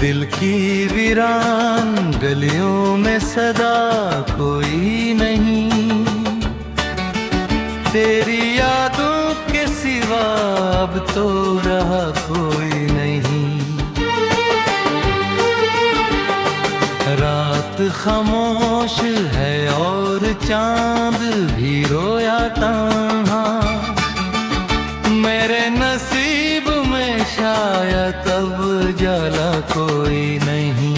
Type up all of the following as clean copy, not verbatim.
दिल की वीरान गलियों में सदा कोई नहीं, तेरी यादों के सिवा अब तो रहा कोई नहीं। रात खामोश है और चांद भी रोया तन्हा, मेरे नसीब में शायद अब जला कोई नहीं।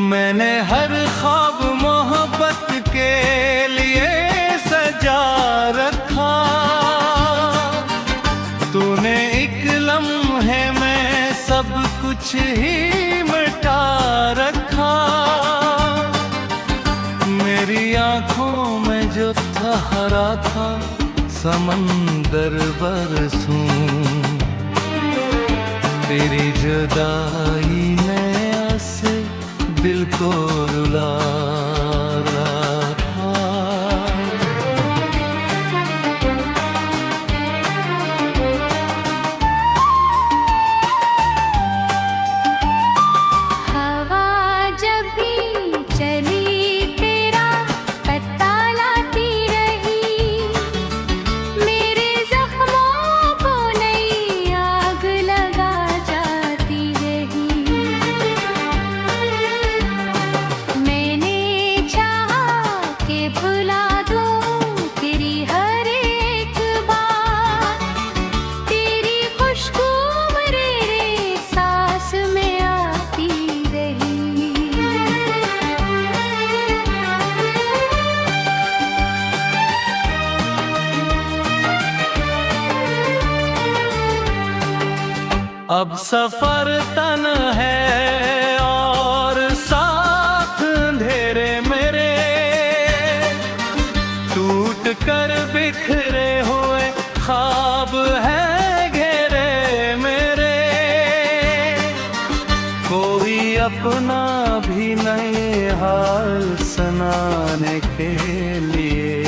मैंने हर ख्वाब मोहब्बत के लिए सजा रखा, तूने एक लम्हे में सब कुछ ही मिटा रखा। मेरी आंखों में जो ठहरा था समंदर बरसों, तेरी जुदाई में आसे दिल को रुला रहा था। हवा जब भी चली तेरा पत्ता लाती रही, मेरे जख्मों को नई आग लगा जाती रही। मैंने चाहा कि भुला दूं तेरी हर एक बात, तेरी खुशबू मेरे सांस में आती रही। अब सफर तन है और साथ अंधेरे मेरे, टूट कर बिखरे हुए ख्वाब है घेरे मेरे। कोई अपना भी नए हाल सुनाने के लिए,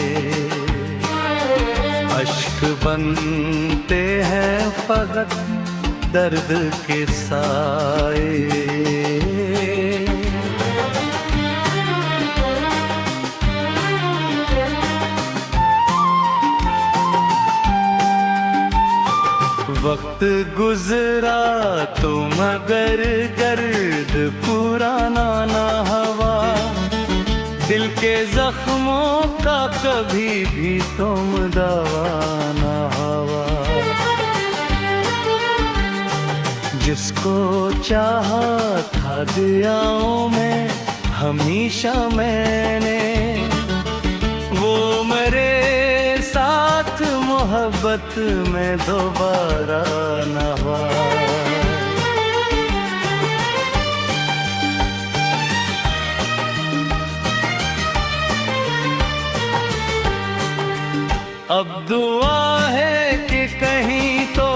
अश्क बनते हैं फकत दर्द के साए। वक्त गुजरा तो मगर गर्द पुराना ना हवा, दिल के जख्मों का कभी भी तुम दवा ना हवा। जिसको चाहा था दियाओं में हमेशा मैंने, वो मेरे साथ मोहब्बत में दोबारा न हुआ। अब दुआ है कि कहीं तो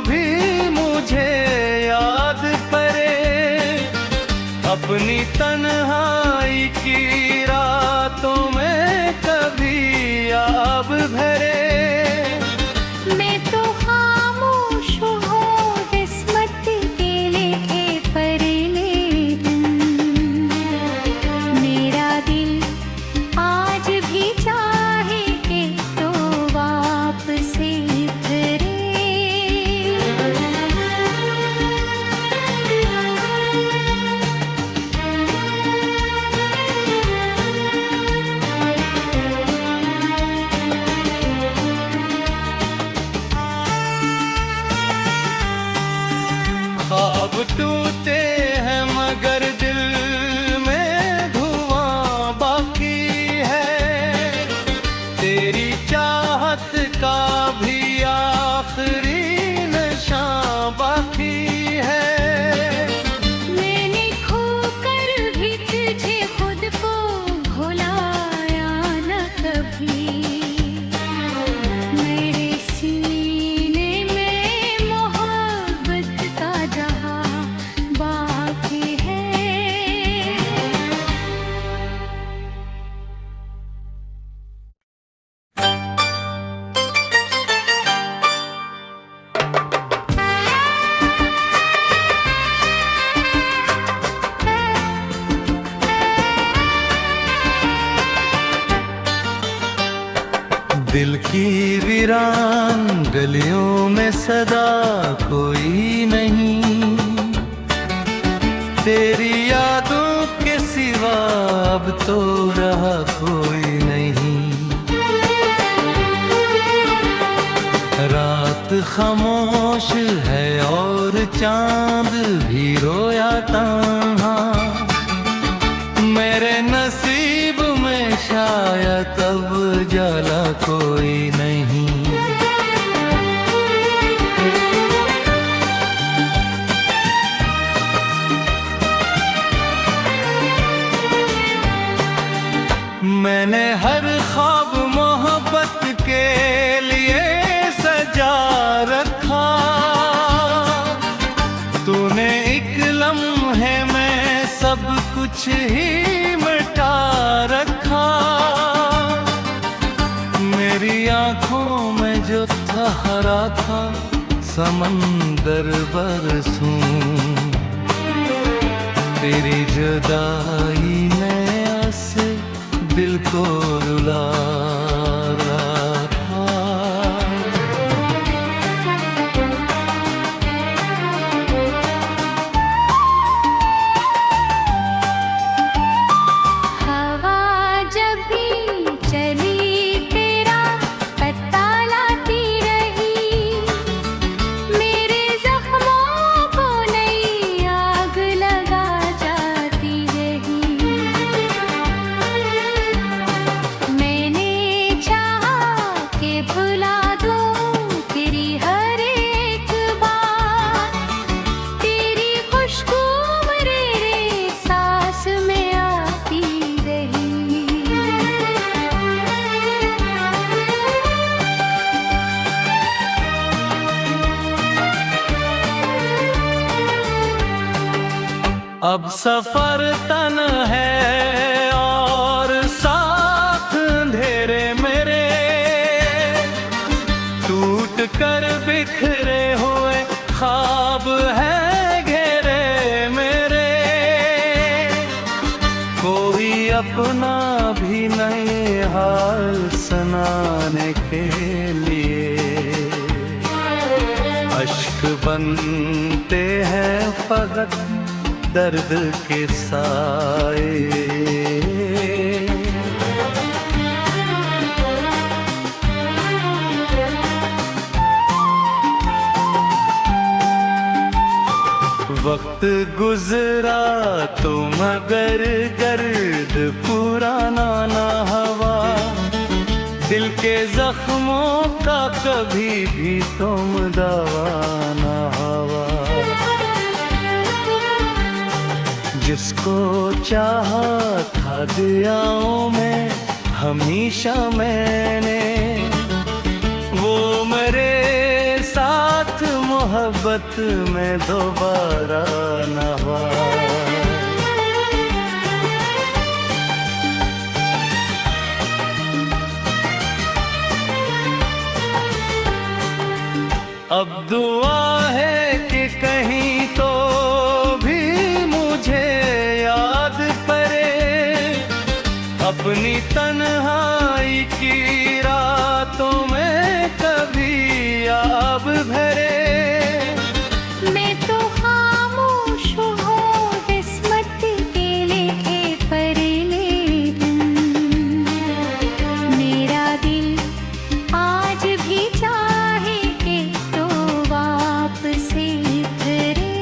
भी मुझे याद करे, अपनी तन्हाई की रातों में कभी याद भरे। मैं तो खामोश हूँ किस्मत के लिखे पर, लेकिन मेरा दिल आज भी चाहे कि तो दिल की वीरान गलियों में सदा कोई नहीं, तेरी यादों के सिवा अब तो रहा कोई नहीं। रात खामोश है और चांद भी रोया तन्हा, मेरे नसीब में शायद अब जाला कोई नहीं। मैंने हर ख्वाब मोहब्बत के लिए सजा रखा, तूने एक लम्हे में सब कुछ ही मिटा रखा। मेरी आंखों में जो ठहरा था समंदर बरसों, तेरी जुदाई ने ऐसे दिल को रुला रहा। हवा जब भी चली तेरा पत्ता लाती रही, मेरे जख्मों को नई आग लगा जाती रही। मैंने चाहा कि भुला दूं तेरी हर एक बात, तेरी खुशबू मेरे सांस में आती रही। अब सफर तन है और साथ अंधेरे मेरे, टूट कर बिखरे हुए ख्वाब है घेरे मेरे। कोई अपना भी नए हाल सुनाने के लिए, अश्क बनते हैं फकत दर्द के साए। वक्त गुजरा तो मगर गर्द पुराना ना हवा, दिल के जख्मों का कभी भी तुम दवा ना हवा। जिसको चाहा था दियाओं में हमेशा मैंने, वो मेरे साथ मोहब्बत में दोबारा न हुआ। अब दुआ है कि कहीं तो भी मुझे याद करे, अपनी तन्हाई की रातों में कभी याद भरे। मैं तो खामोश हूँ किस्मत के लिखे पर लेकिन, मेरा दिल आज भी चाहे कि तो वापस फिरे।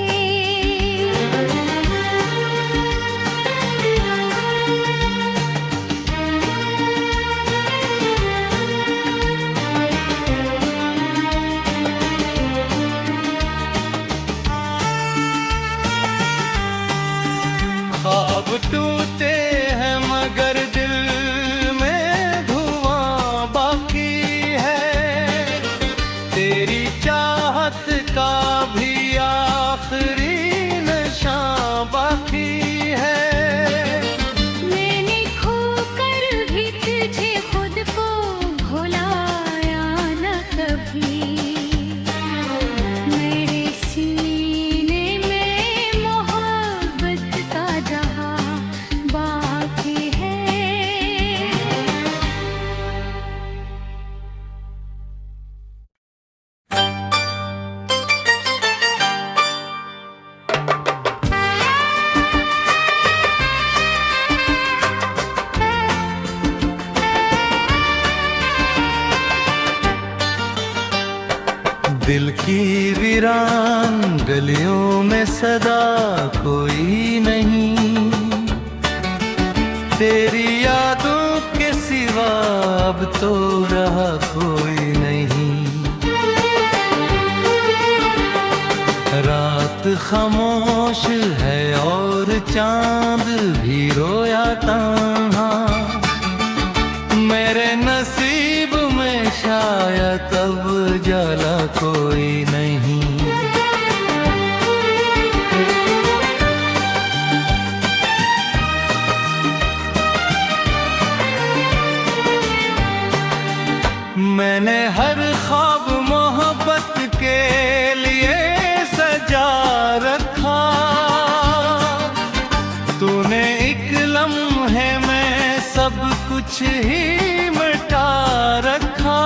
दिल की वीरान गलियों में सदा कोई नहीं, तेरी यादों के सिवा अब तो रहा कोई नहीं। रात खामोश है और चांद भी रोया तन्हा, मेरे नसीब में शायद अब जाला कोई नहीं। मैंने हर ख्वाब मोहब्बत के लिए सजा रखा, तूने एक लम्हे में सब कुछ ही मिटा रखा।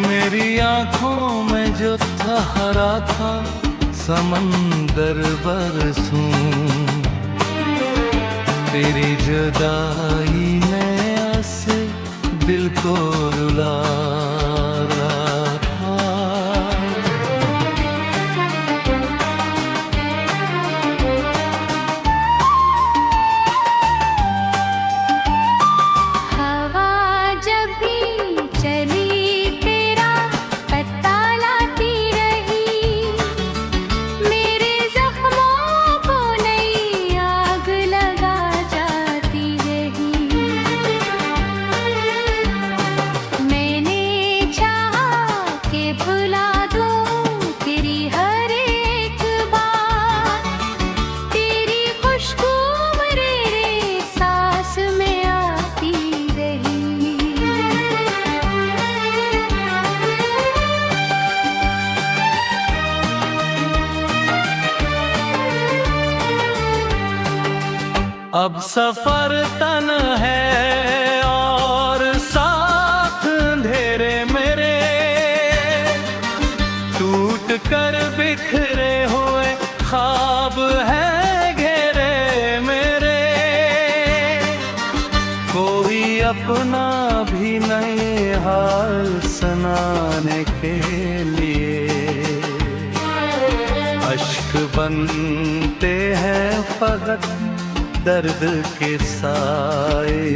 मेरी आंखों में जो ठहरा था समंदर बरसों, तेरी जुदाई ने ऐसे दिल को रुला रहा। हवा जब भी चली तेरा पत्ता लाती रही, मेरे जख्मों को नई आग लगा जाती रही। मैंने चाहा कि भुला दूं तेरी हर एक बात, तेरी खुशबू मेरे सांस में आती रही। अब सफर तन है और साथ अंधेरे मेरे, टूट कर बिखरे हुए ख्वाब है घेरे मेरे। कोई अपना भी नए हाल सुनाने के लिए, अश्क बनते हैं फकत दर्द के साए।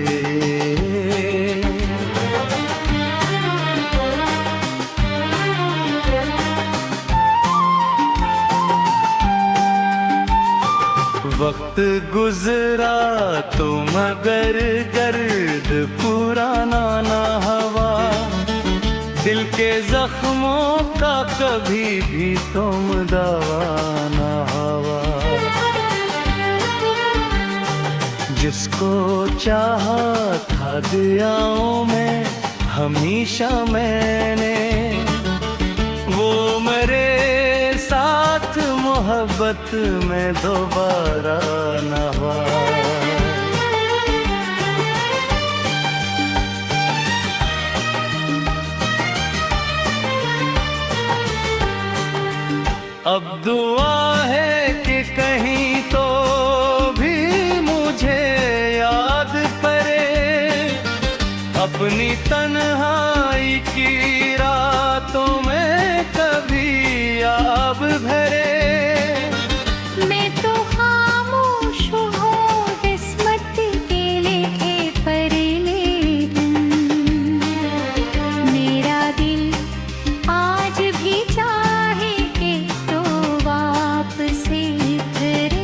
वक्त गुजरा तो मगर गर्द पुराना ना हवा, दिल के जख्मों का कभी भी तुम दवा ना हवा। जिसको चाहा था दियाओं में हमेशा मैंने, वो मेरे साथ मोहब्बत में दोबारा न हुआ। अब दुआ है कि कहीं तो भी मुझे याद करे, अपनी तन्हाई की रातों में कभी याद भरे। मैं तो खामोश हूँ किस्मत के लिखे पर, लेकिन मेरा दिल आज भी चाहे कि तो वापस फिरे।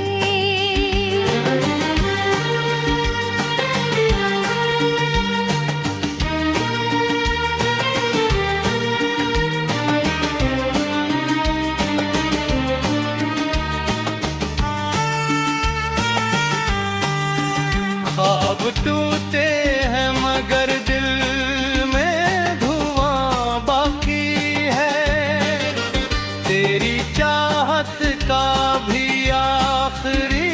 ख्वाब टूटे हैं मगर दिल में धुआं बाकी है, तेरी चाहत का भी आखिरी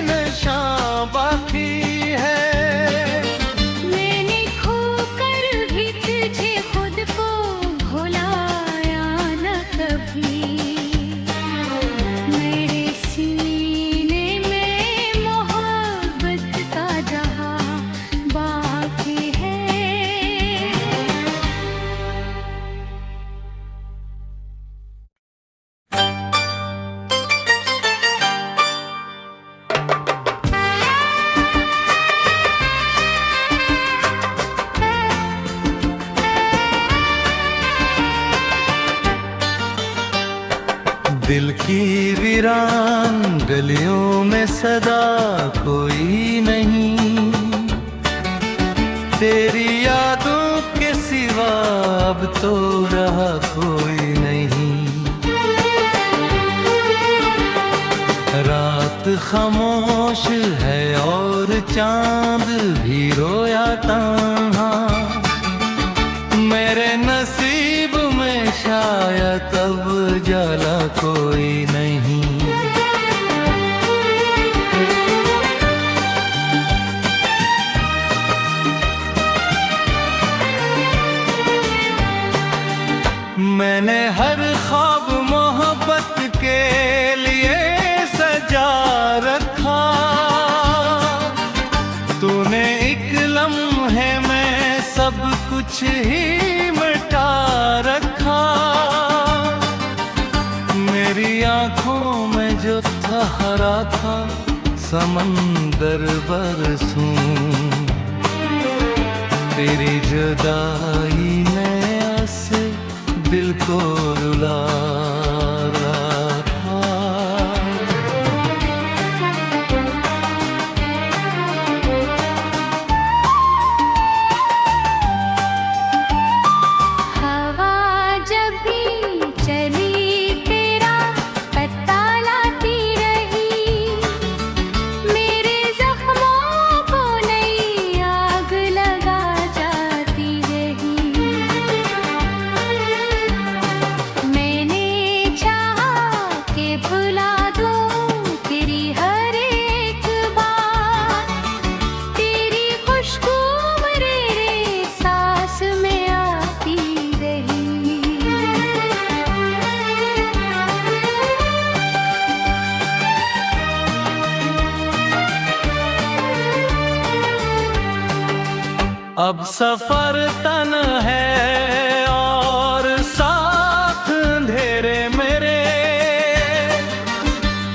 नशा बाकी है। मैंने खोकर भी तुझे खुद को भुलाया न कभी, मेरे सीने में मोहब्बत का जहां दिल की वीरान गलियों में सदा कोई नहीं, तेरी यादों के सिवा अब तो रहा कोई नहीं। रात खामोश है और चांद भी रोया तन्हा, मेरे नसीब में शायद अब जाला कोई नहीं। मैंने हर ख्वाब मोहब्बत के लिए सजा रखा, तूने एक लम्हे में सब कुछ ही मिटा रखा। मेरी आंखों में जो ठहरा था समंदर बरसों, तेरी जुदाई ने ऐसे दिल को रुला रहा। हवा जब भी चली तेरा पत्ता लाती रही, मेरे जख्मों को नई आग लगा जाती रही। मैंने चाहा कि भुला दूं तेरी हर एक बात, तेरी खुशबू मेरे सांस में आती रही। अब सफर तन है और साथ अंधेरे मेरे,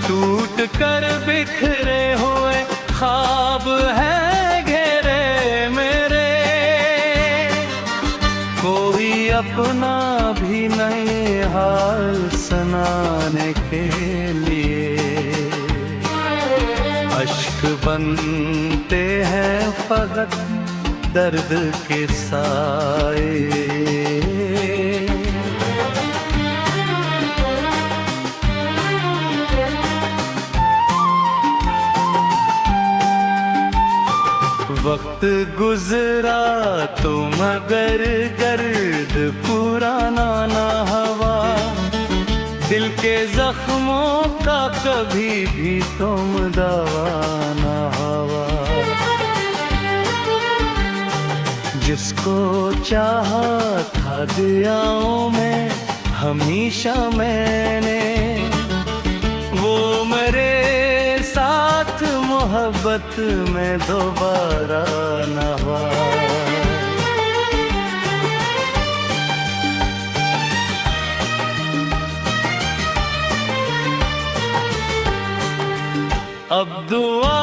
टूट कर बिखरे हुए ख्वाब है घेरे मेरे। कोई अपना भी नहीं हाल सुनाने के लिए, अश्क बनते हैं फकत दर्द के साए। वक्त गुजरा तो मगर गर्द पुराना ना हवा, दिल के जख्मों का कभी भी तुम दवा ना हवा। जिसको चाहा था दियाओं में हमेशा मैंने, वो मेरे साथ मोहब्बत में दोबारा न हुआ। अब दुआ